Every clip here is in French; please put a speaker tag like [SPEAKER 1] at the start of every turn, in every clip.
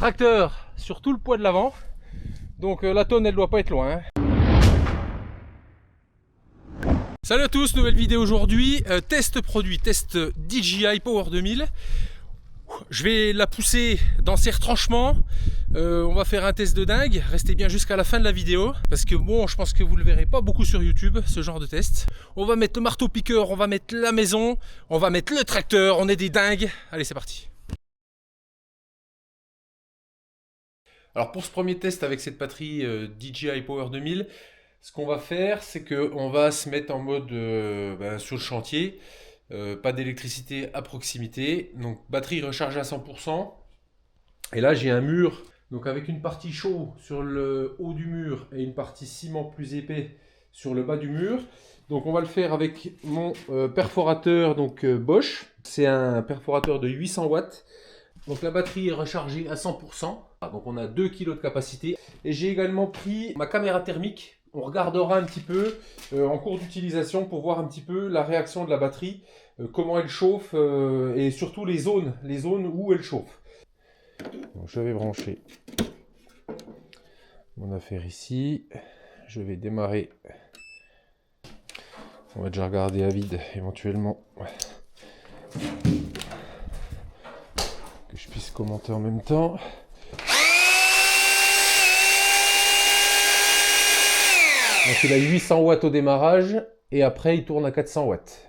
[SPEAKER 1] tracteur sur tout le poids de l'avant. Donc la tonne elle doit pas être loin. Salut à tous, nouvelle vidéo aujourd'hui. Test produit, test DJI Power 2000. Je vais la pousser dans ses retranchements. On va faire un test de dingue. Restez bien jusqu'à la fin de la vidéo. Parce que bon, je pense que vous le verrez pas beaucoup sur YouTube, ce genre de test. On va mettre le marteau piqueur, on va mettre la maison, on va mettre le tracteur. On est des dingues. Allez, c'est parti. Alors pour ce premier test avec cette batterie DJI Power 2000, ce qu'on va faire, c'est qu'on va se mettre en mode sur le chantier. Pas d'électricité à proximité, donc batterie rechargée à 100%. Et là j'ai un mur, donc avec une partie chaude sur le haut du mur et une partie ciment plus épais sur le bas du mur. Donc on va le faire avec mon perforateur Bosch. C'est un perforateur de 800 watts. Donc la batterie est rechargée à 100%. Donc on a 2 kg de capacité. Et j'ai également pris ma caméra thermique. On regardera un petit peu en cours d'utilisation pour voir un petit peu la réaction de la batterie, comment elle chauffe et surtout les zones où elle chauffe. Donc je vais brancher mon affaire ici. Je vais démarrer. On va déjà regarder à vide éventuellement. Que je puisse commenter en même temps. Donc il a 800 watts au démarrage et après il tourne à 400 watts.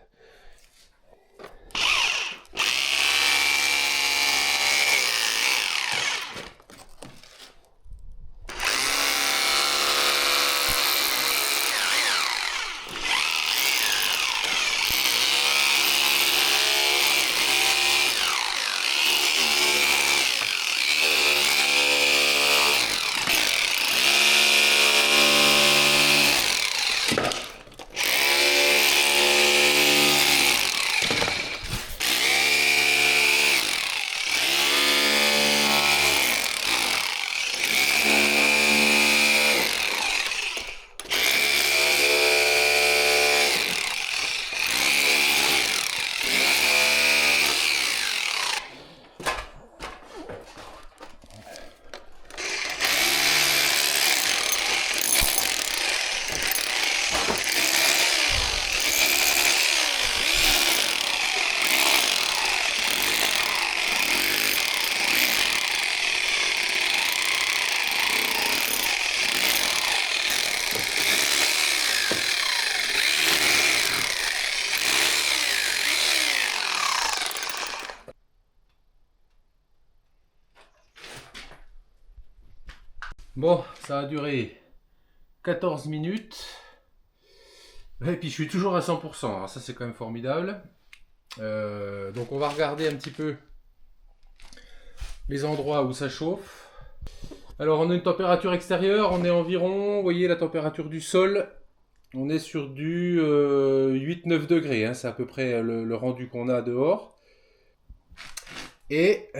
[SPEAKER 1] Bon, ça a duré 14 minutes. Et puis je suis toujours à 100%. Alors ça c'est quand même formidable. Donc on va regarder un petit peu les endroits où ça chauffe. Alors on a une température extérieure. On est environ, vous voyez la température du sol. On est sur du 8-9 degrés. Hein, c'est à peu près le rendu qu'on a dehors. Et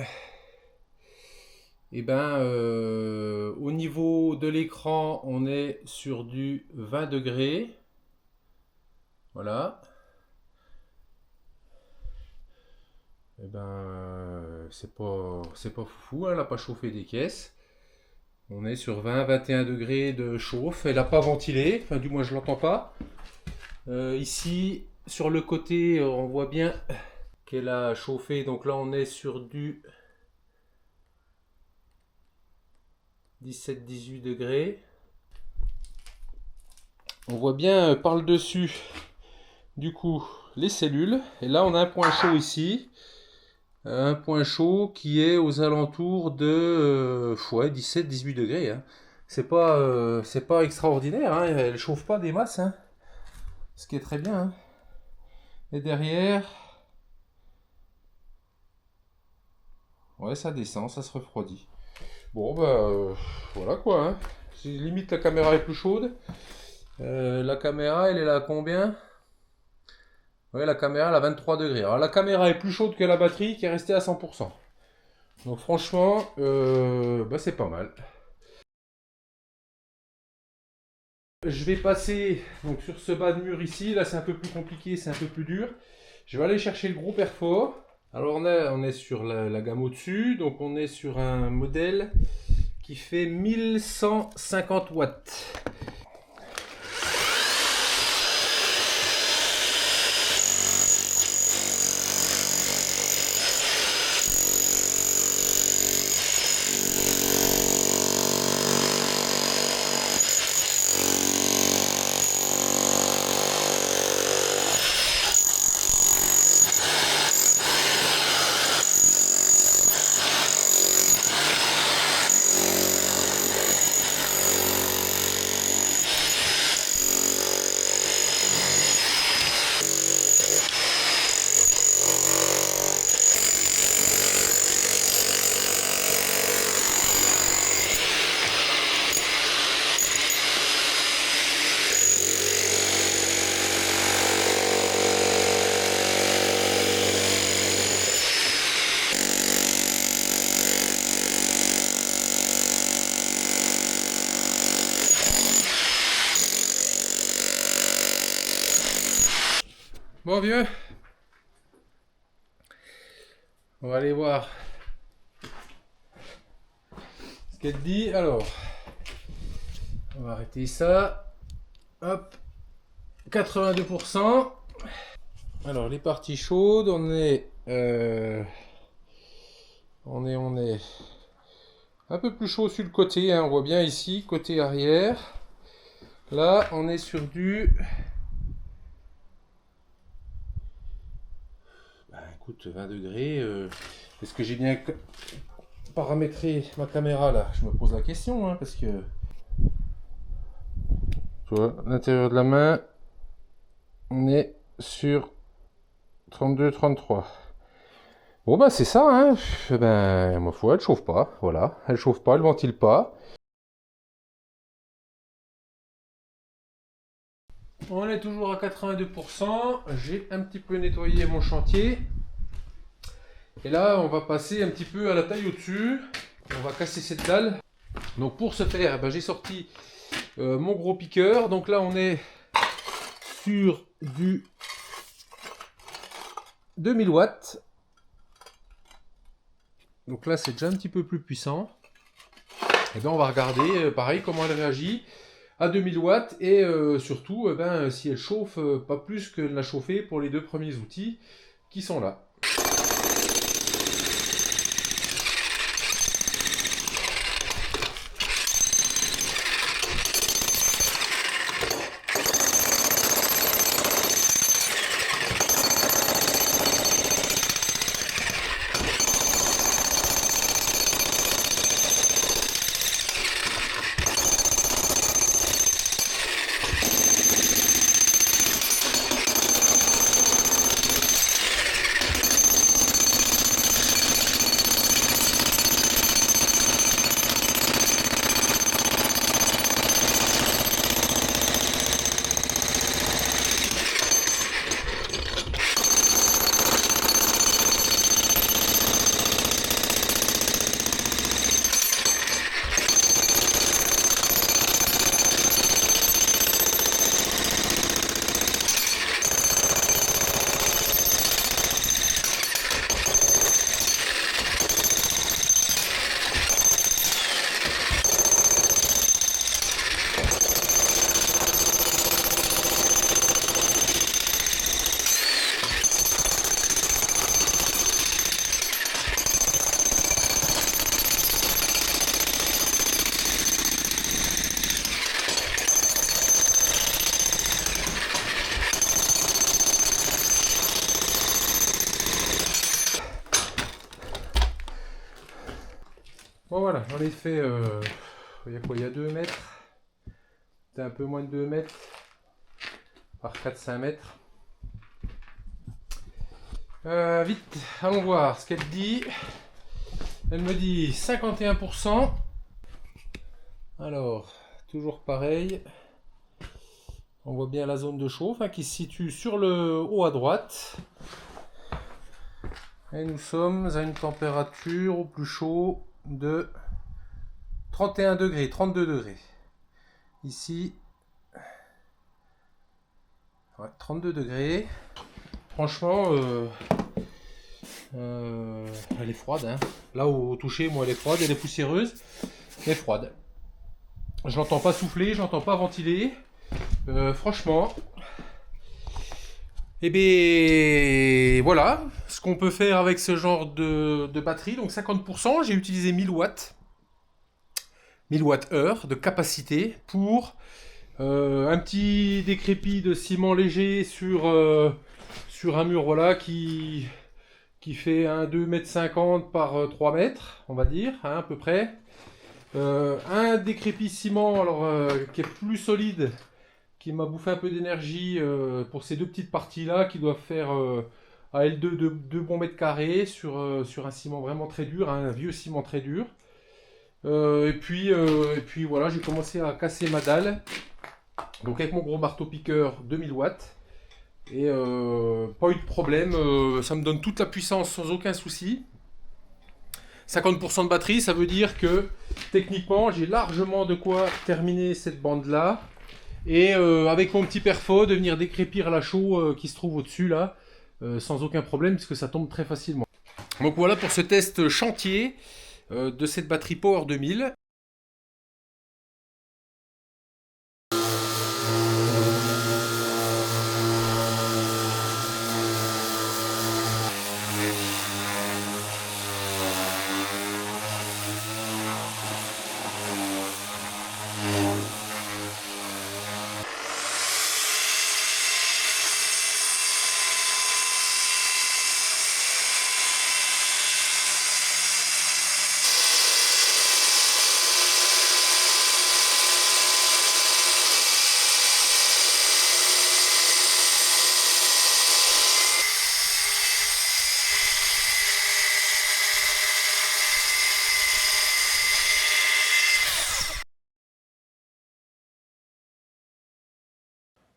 [SPEAKER 1] au niveau de l'écran, on est sur du 20 degrés. Voilà. C'est pas foufou, hein, elle n'a pas chauffé des caisses. On est sur 20-21 degrés de chauffe. Elle n'a pas ventilé, enfin du moins je l'entends pas. Ici, sur le côté, on voit bien qu'elle a chauffé. Donc là, on est sur du 17-18 degrés. On voit bien par le dessus du coup les cellules. Et là on a un point chaud ici. Un point chaud qui est aux alentours de 17-18 degrés. Hein. C'est pas extraordinaire. Hein. Elle chauffe pas des masses. Hein. Ce qui est très bien. Hein. Et derrière, ouais, ça descend, ça se refroidit. Bon voilà quoi. Hein. Limite la caméra est plus chaude. La caméra elle est là à combien? Ouais, la caméra elle a 23 degrés. Alors la caméra est plus chaude que la batterie qui est restée à 100%. Donc franchement, c'est pas mal. Je vais passer donc, sur ce bas de mur ici. Là c'est un peu plus compliqué, c'est un peu plus dur. Je vais aller chercher le gros perfort. Alors on est sur la gamme au-dessus, donc on est sur un modèle qui fait 1150 watts. Bon vieux, on va aller voir ce qu'elle dit. Alors, on va arrêter ça. Hop, 82%. Alors les parties chaudes, on est un peu plus chaud sur le côté, hein, on voit bien ici, côté arrière. Là, on est sur du... Bah, écoute, 20 degrés. Est-ce que j'ai bien paramétré ma caméra là? Je me pose la question, hein, parce que... Tu vois, l'intérieur de la main, on est sur 32-33. Bon bah c'est ça, hein. Ben, ma foi, elle chauffe pas, voilà. Elle chauffe pas, elle ventile pas. On est toujours à 82%. J'ai un petit peu nettoyé mon chantier. Et là, on va passer un petit peu à la taille au-dessus. On va casser cette dalle. Donc pour ce faire, ben, j'ai sorti mon gros piqueur. Donc là, on est sur du 2000 watts. Donc là, c'est déjà un petit peu plus puissant. Et bien, on va regarder, pareil, comment elle réagit à 2000 watts. Et surtout, ben, si elle chauffe pas plus qu'elle l'a chauffé pour les deux premiers outils qui sont là. Bon voilà, j'en ai fait, il y a quoi, il y a 2 mètres, c'est un peu moins de 2 mètres, par 4-5 mètres. Vite, allons voir ce qu'elle dit. Elle me dit 51%. Alors, toujours pareil. On voit bien la zone de chauffe hein, qui se situe sur le haut à droite. Et nous sommes à une température au plus chaud de 31 degrés, 32 degrés. Ici, ouais, 32 degrés. Franchement, Elle est froide, hein. Là au toucher, moi elle est froide, elle est poussiéreuse, elle est froide. Je l'entends pas souffler, je l'entends pas ventiler. Franchement, et bien voilà ce qu'on peut faire avec ce genre de batterie. Donc 50%, j'ai utilisé 1000 watts. 1000 Wh de capacité pour un petit décrépit de ciment léger sur un mur, voilà, qui fait un 2,50 m par 3 mètres, on va dire, hein, à peu près. Un décrépit ciment alors, qui est plus solide, qui m'a bouffé un peu d'énergie pour ces deux petites parties-là, qui doivent faire à L2 2 bons mètres carrés sur un ciment vraiment très dur, hein, un vieux ciment très dur. Et puis voilà, j'ai commencé à casser ma dalle. Donc avec mon gros marteau piqueur 2000 watts. Et pas eu de problème, ça me donne toute la puissance sans aucun souci. 50% de batterie, ça veut dire que techniquement j'ai largement de quoi terminer cette bande là. Et avec mon petit perfo de venir décrépir la chaux qui se trouve au-dessus là, sans aucun problème puisque ça tombe très facilement. Donc voilà pour ce test chantier de cette batterie Power 2000.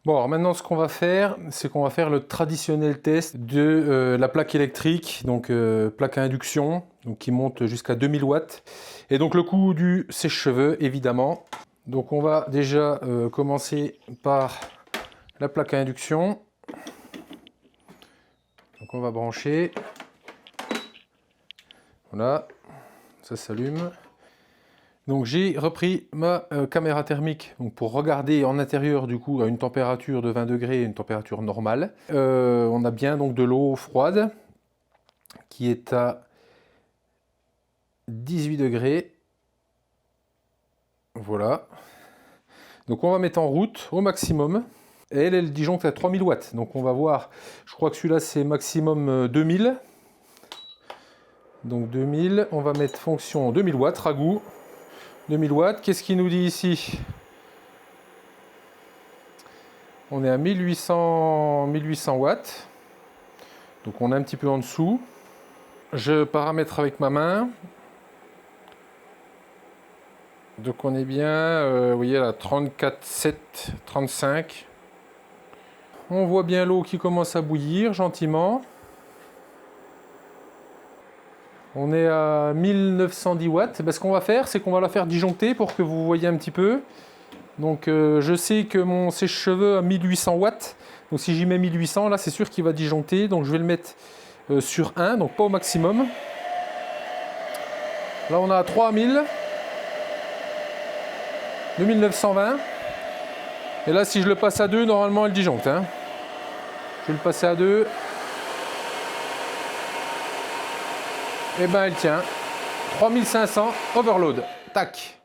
[SPEAKER 1] Bon, alors maintenant ce qu'on va faire, c'est qu'on va faire le traditionnel test de la plaque électrique, donc plaque à induction, donc qui monte jusqu'à 2000 watts. Et donc le coup du sèche-cheveux, évidemment. Donc on va déjà commencer par la plaque à induction. Donc on va brancher. Voilà, ça s'allume. Donc j'ai repris ma caméra thermique donc pour regarder en intérieur du coup à une température de 20 degrés, une température normale. On a bien donc de l'eau froide qui est à 18 degrés. Voilà. Donc on va mettre en route au maximum. Et elle disjoncte à 3000 watts. Donc on va voir, je crois que celui-là c'est maximum 2000. Donc 2000, on va mettre fonction 2000 watts, ragoût. 2000 watts, qu'est-ce qu'il nous dit ici? On est à 1800 watts. Donc on est un petit peu en dessous. Je paramètre avec ma main. Donc on est bien, vous voyez là, 34,7, 35. On voit bien l'eau qui commence à bouillir gentiment. On est à 1910 watts. Ben, ce qu'on va faire, c'est qu'on va la faire disjoncter pour que vous voyez un petit peu. Donc je sais que mon sèche-cheveux a 1800 watts. Donc si j'y mets 1800, là c'est sûr qu'il va disjoncter. Donc je vais le mettre sur 1, donc pas au maximum. Là on a 3000. 2920. Et là si je le passe à 2, normalement elle disjoncte. Hein. Je vais le passer à 2. Et ben elle tient. 3500 overload. Tac.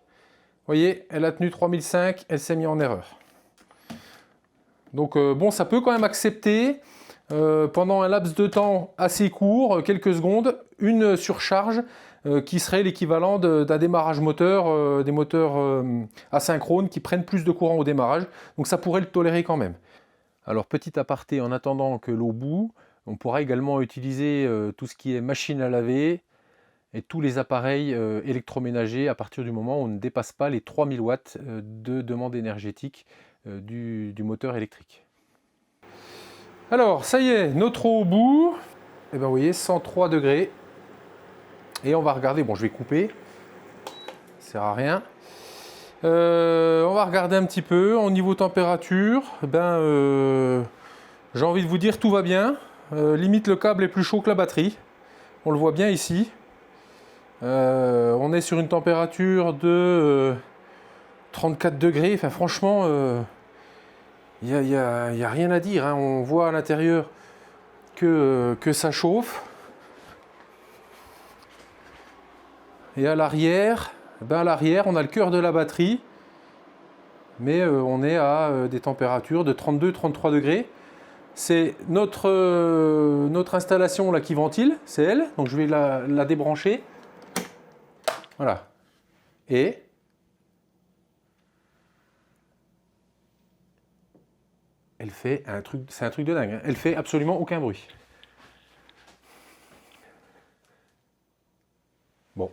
[SPEAKER 1] Vous voyez, elle a tenu 3005, elle s'est mise en erreur. Donc bon, ça peut quand même accepter pendant un laps de temps assez court, quelques secondes, une surcharge qui serait l'équivalent d'un démarrage moteur, des moteurs asynchrones qui prennent plus de courant au démarrage. Donc ça pourrait le tolérer quand même. Alors petit aparté, en attendant que l'eau bout, on pourra également utiliser tout ce qui est machine à laver, et tous les appareils électroménagers à partir du moment où on ne dépasse pas les 3000 watts de demande énergétique du moteur électrique. Alors, ça y est, notre eau au bout. Et bien, vous voyez, 103 degrés. Et on va regarder, bon, je vais couper, ça sert à rien. On va regarder un petit peu, au niveau température, j'ai envie de vous dire, tout va bien. Limite, le câble est plus chaud que la batterie. On le voit bien ici. On est sur une température de 34 degrés. Enfin, franchement, il n'y a rien à dire, hein. On voit à l'intérieur que ça chauffe. Et à l'arrière, on a le cœur de la batterie. Mais on est à des températures de 32-33 degrés. C'est notre installation là qui ventile, c'est elle. Donc je vais la débrancher. Voilà. Et elle fait un truc, c'est un truc de dingue, hein. Elle fait absolument aucun bruit. Bon,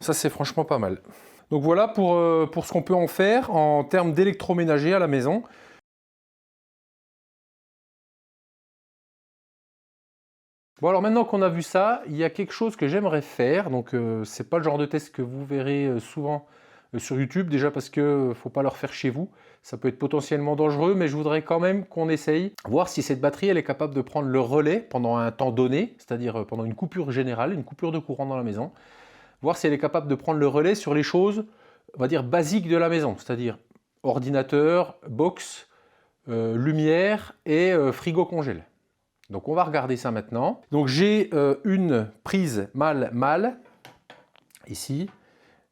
[SPEAKER 1] ça c'est franchement pas mal. Donc voilà pour ce qu'on peut en faire en termes d'électroménager à la maison. Bon, alors maintenant qu'on a vu ça, il y a quelque chose que j'aimerais faire. Donc c'est pas le genre de test que vous verrez souvent sur YouTube, déjà parce que faut pas le refaire chez vous. Ça peut être potentiellement dangereux, mais je voudrais quand même qu'on essaye, voir si cette batterie elle est capable de prendre le relais pendant un temps donné, c'est-à-dire pendant une coupure générale, une coupure de courant dans la maison. Voir si elle est capable de prendre le relais sur les choses, on va dire, basiques de la maison, c'est-à-dire ordinateur, box, lumière et frigo congèle. Donc on va regarder ça maintenant. Donc j'ai une prise mâle ici.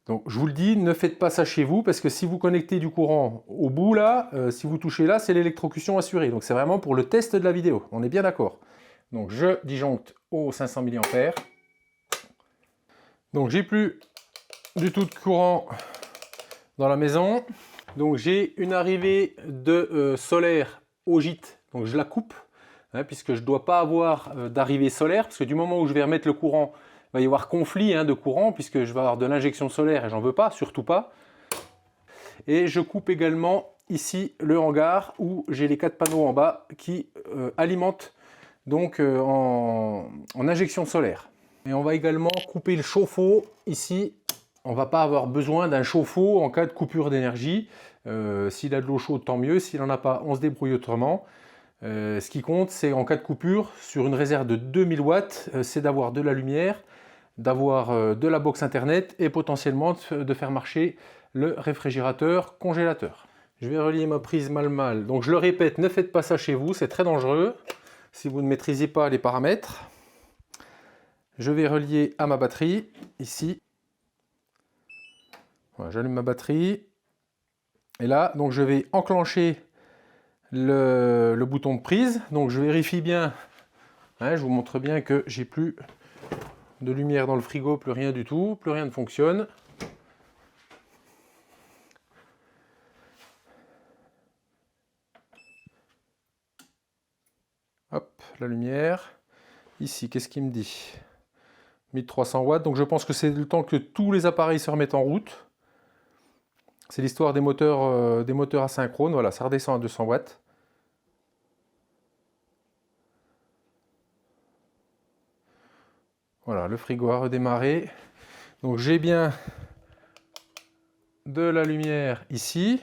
[SPEAKER 1] Donc je vous le dis, ne faites pas ça chez vous parce que si vous connectez du courant au bout là, si vous touchez là, c'est l'électrocution assurée. Donc c'est vraiment pour le test de la vidéo, on est bien d'accord. Donc je disjoncte au 500 mA. Donc j'ai plus du tout de courant dans la maison. Donc j'ai une arrivée de solaire au gîte, donc je la coupe. Hein, puisque je ne dois pas avoir d'arrivée solaire, parce que du moment où je vais remettre le courant, il va y avoir conflit de courant, puisque je vais avoir de l'injection solaire et j'en veux pas, surtout pas. Et je coupe également ici le hangar où j'ai les 4 panneaux en bas qui alimentent donc en injection solaire. Et on va également couper le chauffe-eau ici. On ne va pas avoir besoin d'un chauffe-eau en cas de coupure d'énergie. S'il a de l'eau chaude, tant mieux. S'il n'en a pas, on se débrouille autrement. Ce qui compte, c'est en cas de coupure, sur une réserve de 2000 watts, c'est d'avoir de la lumière, d'avoir de la box internet et potentiellement de faire marcher le réfrigérateur congélateur. Je vais relier ma prise mâle. Donc je le répète, ne faites pas ça chez vous, c'est très dangereux si vous ne maîtrisez pas les paramètres. Je vais relier à ma batterie, ici. Voilà, j'allume ma batterie. Et là, donc je vais enclencher le bouton de prise. Donc je vérifie bien, hein, je vous montre bien que j'ai plus de lumière dans le frigo, plus rien du tout, plus rien ne fonctionne. Hop, la lumière. Ici, qu'est-ce qu'il me dit? 1300 watts, donc je pense que c'est le temps que tous les appareils se remettent en route. C'est l'histoire des moteurs asynchrones, voilà, ça redescend à 200 watts. Voilà, le frigo a redémarré. Donc j'ai bien de la lumière ici.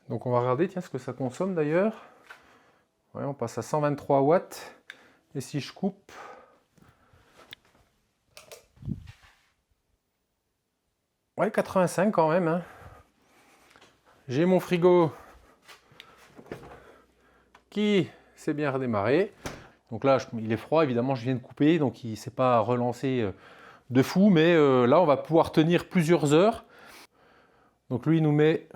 [SPEAKER 1] Donc on va regarder, tiens, ce que ça consomme d'ailleurs. Ouais, on passe à 123 watts. Et si je coupe... Ouais, 85 quand même, hein. J'ai mon frigo qui s'est bien redémarré. Donc là, il est froid, évidemment, je viens de couper, donc il ne s'est pas relancé de fou, mais là, on va pouvoir tenir plusieurs heures. Donc lui, il nous met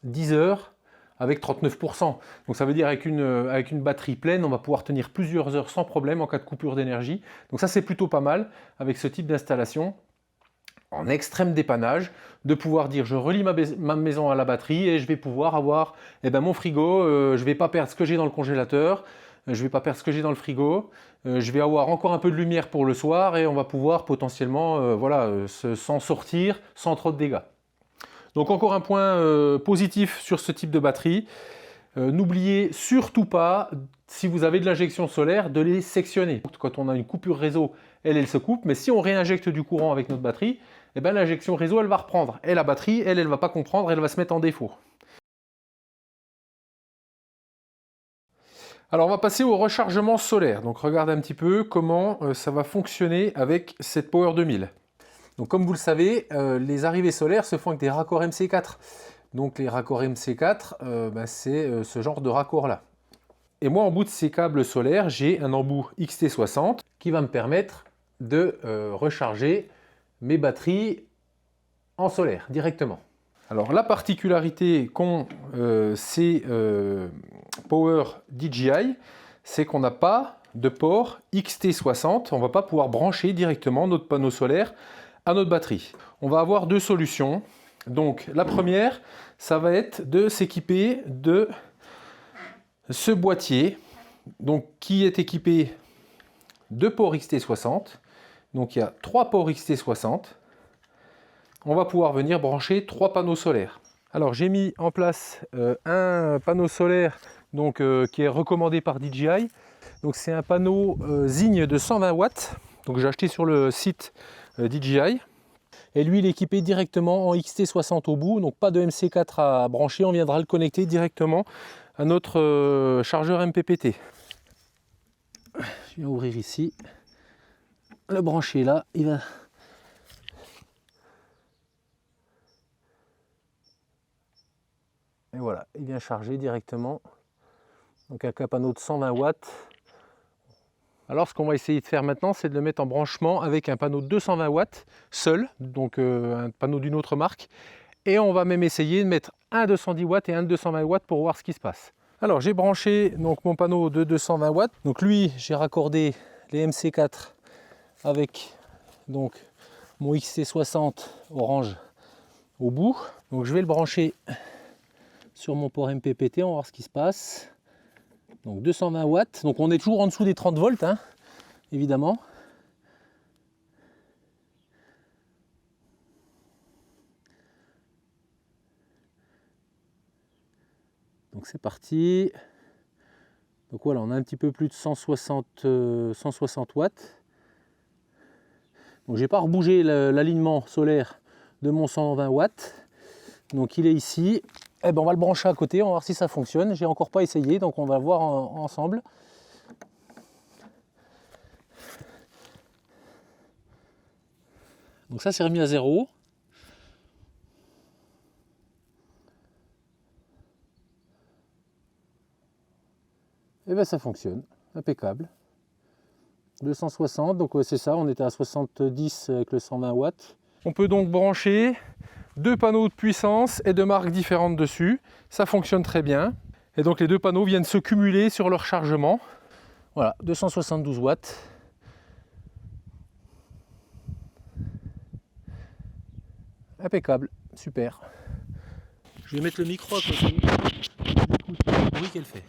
[SPEAKER 1] 10 heures avec 39%. Donc ça veut dire avec une batterie pleine, on va pouvoir tenir plusieurs heures sans problème en cas de coupure d'énergie. Donc ça, c'est plutôt pas mal avec ce type d'installation. En extrême dépannage, de pouvoir dire je relie ma maison à la batterie et je vais pouvoir avoir mon frigo, je ne vais pas perdre ce que j'ai dans le congélateur, je ne vais pas perdre ce que j'ai dans le frigo, je vais avoir encore un peu de lumière pour le soir et on va pouvoir potentiellement s'en sortir sans trop de dégâts. Donc encore un point positif sur ce type de batterie. N'oubliez surtout pas, si vous avez de l'injection solaire, de les sectionner. Quand on a une coupure réseau, elle se coupe, mais si on réinjecte du courant avec notre batterie, l'injection réseau, elle va reprendre. Et la batterie, elle ne va pas comprendre, elle va se mettre en défaut. Alors on va passer au rechargement solaire. Donc regarde un petit peu comment ça va fonctionner avec cette Power 2000. Donc comme vous le savez, les arrivées solaires se font avec des raccords MC4. Donc les raccords MC4, c'est ce genre de raccord là. Et moi en bout de ces câbles solaires, j'ai un embout XT60 qui va me permettre de recharger mes batteries en solaire directement. Alors la particularité qu'ont ces Power DJI, c'est qu'on n'a pas de port XT60, on ne va pas pouvoir brancher directement notre panneau solaire à notre batterie. On va avoir deux solutions. Donc la première, ça va être de s'équiper de ce boîtier, donc qui est équipé de ports XT60. Donc il y a 3 ports XT60. On va pouvoir venir brancher 3 panneaux solaires. Alors j'ai mis en place un panneau solaire donc, qui est recommandé par DJI. Donc c'est un panneau Zigne de 120 watts. Donc j'ai acheté sur le site DJI. Et lui il est équipé directement en XT60 au bout. Donc pas de MC4 à brancher. On viendra le connecter directement à notre chargeur MPPT. Je vais ouvrir ici. Le brancher là. Il va... Et voilà, il vient charger directement. Donc un panneau de 120 watts. Alors ce qu'on va essayer de faire maintenant, c'est de le mettre en branchement avec un panneau de 220 watts seul, donc un panneau d'une autre marque. Et on va même essayer de mettre un 210 watts et un 220 watts pour voir ce qui se passe. Alors j'ai branché donc mon panneau de 220 watts. Donc lui, j'ai raccordé les MC4 avec donc mon XT60 orange au bout. Donc je vais le brancher sur mon port MPPT, on va voir ce qui se passe. Donc 220 watts, donc on est toujours en dessous des 30 volts, hein, évidemment. Donc c'est parti. Donc voilà, on a un petit peu plus de 160 watts. Donc j'ai pas rebougé l'alignement solaire de mon 120 watts. Donc il est ici. Eh ben, on va le brancher à côté, on va voir si ça fonctionne. J'ai encore pas essayé, donc on va voir ensemble. Donc ça c'est remis à 0. Et bien ça fonctionne, impeccable. 260, donc c'est ça, on était à 70 avec le 120 watts. On peut donc brancher 2 panneaux de puissance et de marques différentes dessus. Ça fonctionne très bien. Et donc les 2 panneaux viennent se cumuler sur leur chargement. Voilà, 272 watts. Impeccable, super. Je vais mettre le micro à côté. Écoute le bruit qu'elle fait.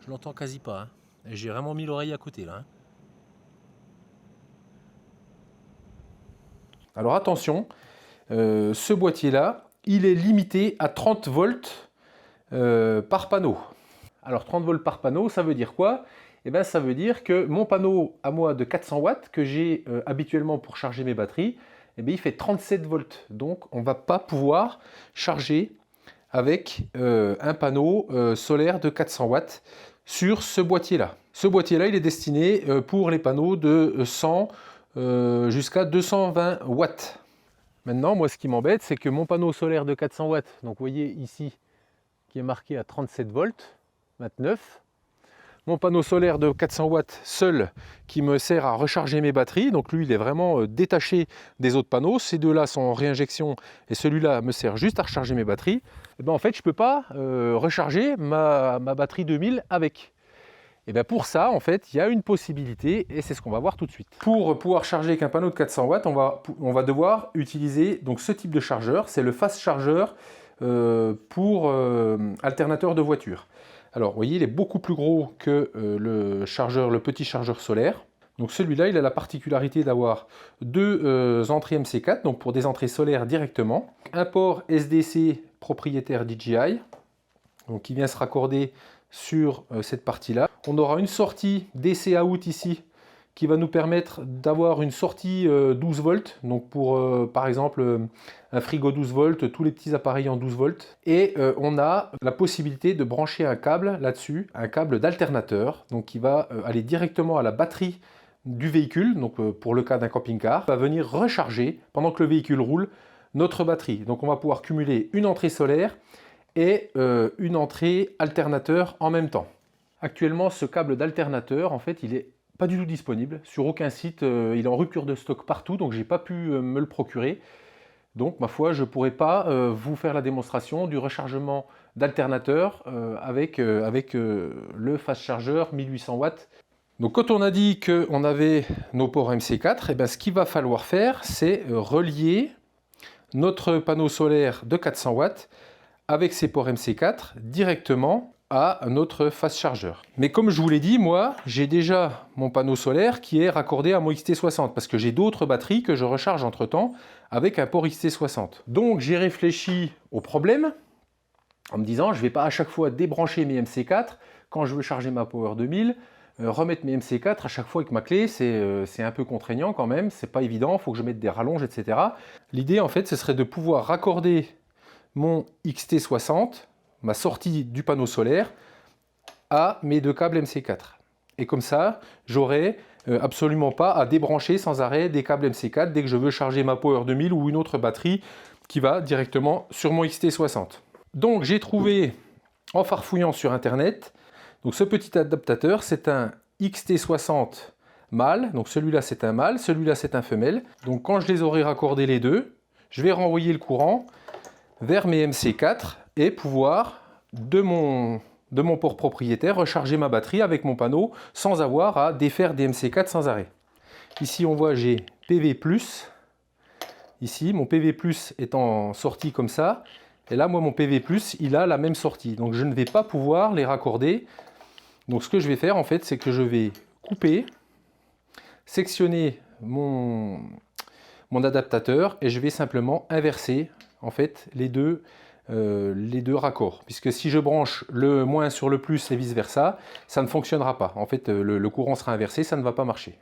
[SPEAKER 1] Je l'entends quasi pas. Hein. J'ai vraiment mis l'oreille à côté là. Hein. Alors attention, ce boîtier là, il est limité à 30 volts par panneau. Alors 30 volts par panneau, ça veut dire quoi? Eh bien ça veut dire que mon panneau à moi de 400 watts que j'ai habituellement pour charger mes batteries, eh bien, il fait 37 volts. Donc on ne va pas pouvoir charger avec un panneau solaire de 400 watts sur ce boîtier-là. Ce boîtier-là, il est destiné pour les panneaux de 100 jusqu'à 220 watts. Maintenant, moi, ce qui m'embête, c'est que mon panneau solaire de 400 watts, donc vous voyez ici, qui est marqué à 37 volts, 29. Mon panneau solaire de 400 watts seul qui me sert à recharger mes batteries. Donc lui, il est vraiment détaché des autres panneaux. Ces deux-là sont en réinjection et celui-là me sert juste à recharger mes batteries. Et ben, en fait, je ne peux pas recharger ma batterie 2000 avec. Et bien pour ça, en fait, il y a une possibilité et c'est ce qu'on va voir tout de suite. Pour pouvoir charger avec un panneau de 400 watts, on va devoir utiliser donc, ce type de chargeur. C'est le fast charger pour alternateur de voiture. Alors, vous voyez, il est beaucoup plus gros que le petit chargeur solaire. Donc celui-là, il a la particularité d'avoir 2 entrées MC4, donc pour des entrées solaires directement. Un port SDC propriétaire DJI, donc qui vient se raccorder sur cette partie-là. On aura une sortie DC out ici, qui va nous permettre d'avoir une sortie 12 volts, donc pour par exemple un frigo 12 volts, tous les petits appareils en 12 volts. Et on a la possibilité de brancher un câble là-dessus, un câble d'alternateur, donc qui va aller directement à la batterie du véhicule, donc pour le cas d'un camping-car, va venir recharger pendant que le véhicule roule notre batterie. Donc on va pouvoir cumuler une entrée solaire et une entrée alternateur en même temps. Actuellement, ce câble d'alternateur, en fait, il est pas du tout disponible sur aucun site. Il est en rupture de stock partout, donc j'ai pas pu me le procurer. Donc, ma foi, je ne pourrais pas vous faire la démonstration du rechargement d'alternateur avec le fast charger 1800 watts. Donc, quand on a dit qu'on avait nos ports MC4, eh bien, ce qu'il va falloir faire, c'est relier notre panneau solaire de 400 watts avec ces ports MC4 directement à notre fast charger. Mais comme je vous l'ai dit, moi, j'ai déjà mon panneau solaire qui est raccordé à mon XT60 parce que j'ai d'autres batteries que je recharge entre-temps avec un port XT60. Donc, j'ai réfléchi au problème en me disant, je ne vais pas à chaque fois débrancher mes MC4 quand je veux charger ma Power 2000, remettre mes MC4 à chaque fois avec ma clé, c'est un peu contraignant quand même, c'est pas évident, il faut que je mette des rallonges, etc. L'idée, en fait, ce serait de pouvoir raccorder mon XT60, ma sortie du panneau solaire, à mes deux câbles MC4. Et comme ça, j'aurai absolument pas à débrancher sans arrêt des câbles MC4 dès que je veux charger ma Power 2000 ou une autre batterie qui va directement sur mon XT60. Donc j'ai trouvé, en farfouillant sur internet, donc ce petit adaptateur, c'est un XT60 mâle, donc celui-là c'est un mâle, celui-là c'est un femelle. Donc quand je les aurai raccordés les deux, je vais renvoyer le courant vers mes MC4 et pouvoir, de mon port propriétaire, recharger ma batterie avec mon panneau sans avoir à défaire des MC4 sans arrêt. Ici on voit j'ai PV+, ici mon PV+, est en sortie comme ça, et là moi mon PV+, il a la même sortie, donc je ne vais pas pouvoir les raccorder. Donc ce que je vais faire en fait, c'est que je vais couper, sectionner mon adaptateur et je vais simplement inverser en fait les deux raccords. Puisque si je branche le moins sur le plus et vice versa, ça ne fonctionnera pas. En fait, le courant sera inversé, ça ne va pas marcher.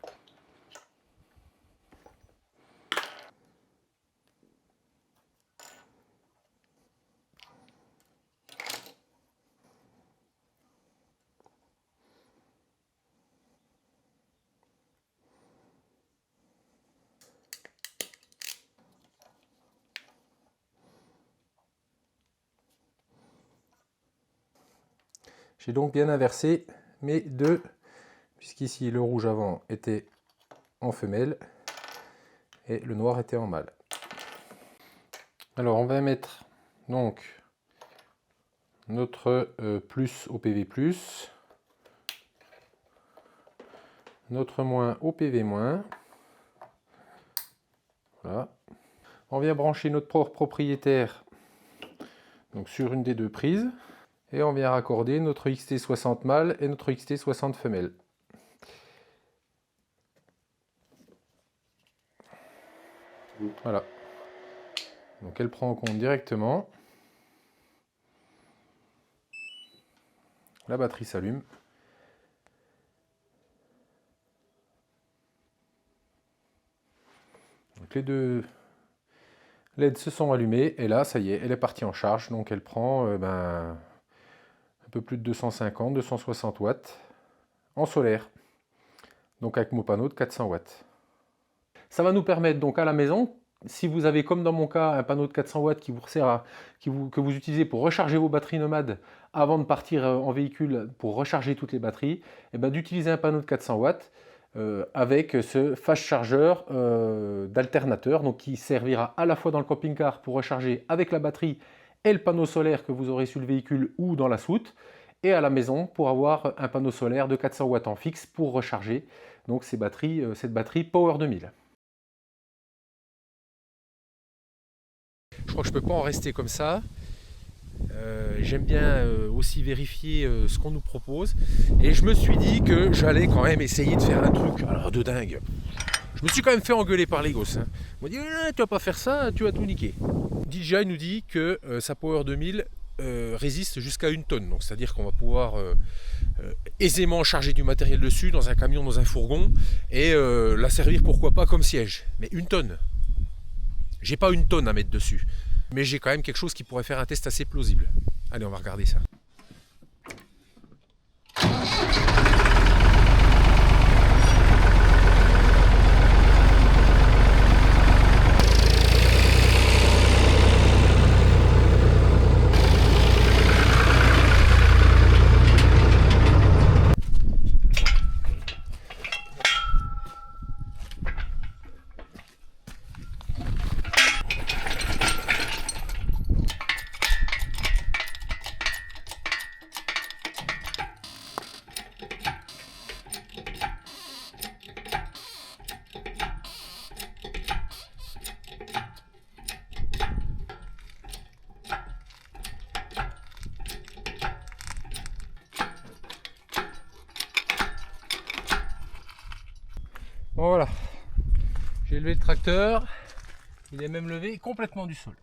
[SPEAKER 1] J'ai donc bien inversé mes deux, puisqu'ici le rouge avant était en femelle et le noir était en mâle. Alors on va mettre donc notre plus au PV+, notre moins au PV-. Voilà. On vient brancher notre port propriétaire donc sur une des deux prises. Et on vient raccorder notre XT60 mâle et notre XT60 femelle. Voilà. Donc elle prend en compte directement. La batterie s'allume. Donc les deux LED se sont allumés et là ça y est, elle est partie en charge. Donc elle prend un peu plus de 250, 260 watts en solaire, donc avec mon panneau de 400 watts. Ça va nous permettre donc à la maison, si vous avez comme dans mon cas un panneau de 400 watts qui vous sert que vous utilisez pour recharger vos batteries nomades avant de partir en véhicule pour recharger toutes les batteries, et ben d'utiliser un panneau de 400 watts avec ce fast charger d'alternateur, donc qui servira à la fois dans le camping-car pour recharger avec la batterie et le panneau solaire que vous aurez sur le véhicule ou dans la soute, et à la maison pour avoir un panneau solaire de 400 watts en fixe pour recharger donc cette batterie Power 2000. Je crois que je ne peux pas en rester comme ça. J'aime bien aussi vérifier ce qu'on nous propose, et je me suis dit que j'allais quand même essayer de faire un truc alors de dingue. Je me suis quand même fait engueuler par les gosses. Ils m'ont dit tu vas pas faire ça, tu vas tout niquer. DJI nous dit que sa Power 2000 résiste jusqu'à 1 tonne, donc c'est-à-dire qu'on va pouvoir aisément charger du matériel dessus, dans un camion, dans un fourgon, et la servir pourquoi pas comme siège. Mais 1 tonne. J'ai pas 1 tonne à mettre dessus, mais j'ai quand même quelque chose qui pourrait faire un test assez plausible. Allez, on va regarder ça. Bon voilà, j'ai levé le tracteur, il est même levé complètement du sol.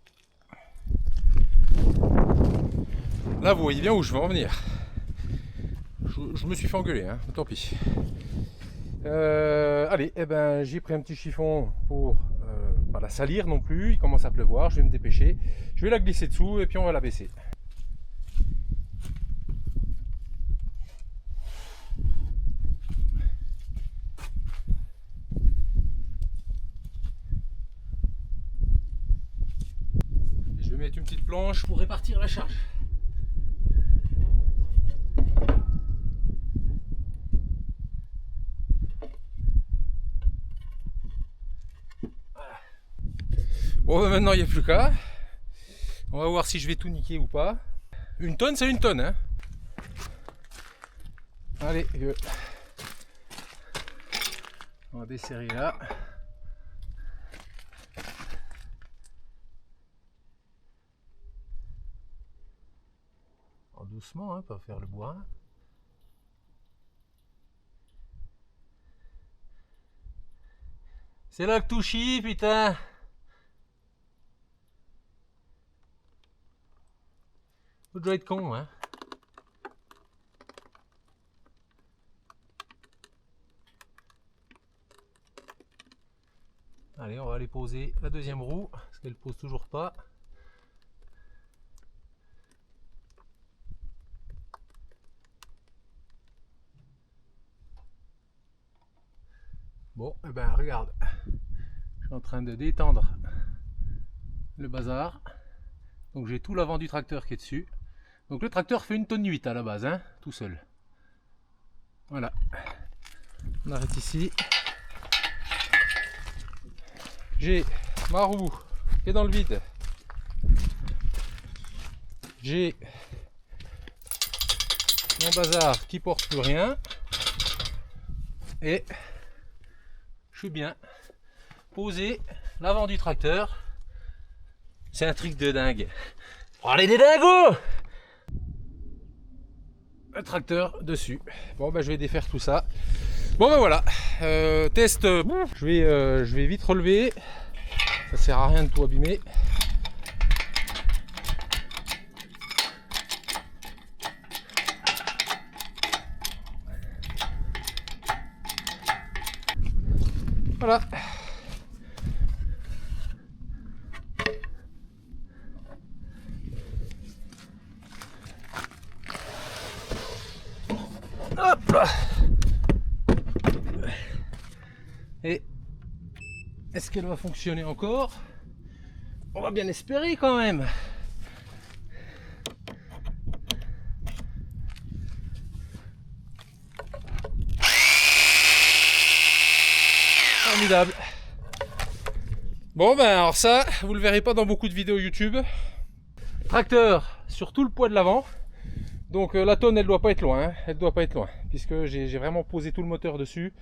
[SPEAKER 1] Là vous voyez bien où je veux en venir. Je me suis fait engueuler, hein, tant pis. Allez, eh ben, j'ai pris un petit chiffon pour pas la salir non plus, il commence à pleuvoir, je vais me dépêcher. Je vais la glisser dessous et puis on va la baisser. Je vais mettre une petite planche pour répartir la charge. Voilà. Bon, ben maintenant il n'y a plus qu'à. On va voir si je vais tout niquer ou pas. 1 tonne, c'est 1 tonne, hein. Allez, on va desserrer là. Doucement, hein, pas faire le bois. C'est là que tout chie, putain. Vous devez être con, hein. Allez, on va aller poser la deuxième roue, parce qu'elle pose toujours pas. Bon, et ben regarde, je suis en train de détendre le bazar. Donc j'ai tout l'avant du tracteur qui est dessus. Donc le tracteur fait 1 tonne 8 à la base, hein, tout seul. Voilà. On arrête ici. J'ai ma roue qui est dans le vide. J'ai mon bazar qui porte plus rien. Et je suis bien posé l'avant du tracteur. C'est un truc de dingue. Oh, allez des dingos! Le tracteur dessus. Bon ben je vais défaire tout ça. Bon ben voilà. Test. Je vais vite relever. Ça sert à rien de tout abîmer. Voilà. Hop là. Et est-ce qu'elle va fonctionner encore? On va bien espérer quand même. Formidable. Bon ben alors ça, vous le verrez pas dans beaucoup de vidéos YouTube. Tracteur sur tout le poids de l'avant. Donc la tonne elle doit pas être loin, hein. Elle doit pas être loin, puisque j'ai vraiment posé tout le moteur dessus.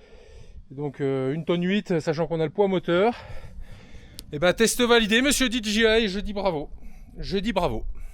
[SPEAKER 1] Donc 1 tonne 8, sachant qu'on a le poids moteur. Et ben test validé, monsieur DJI, je dis bravo. Je dis bravo.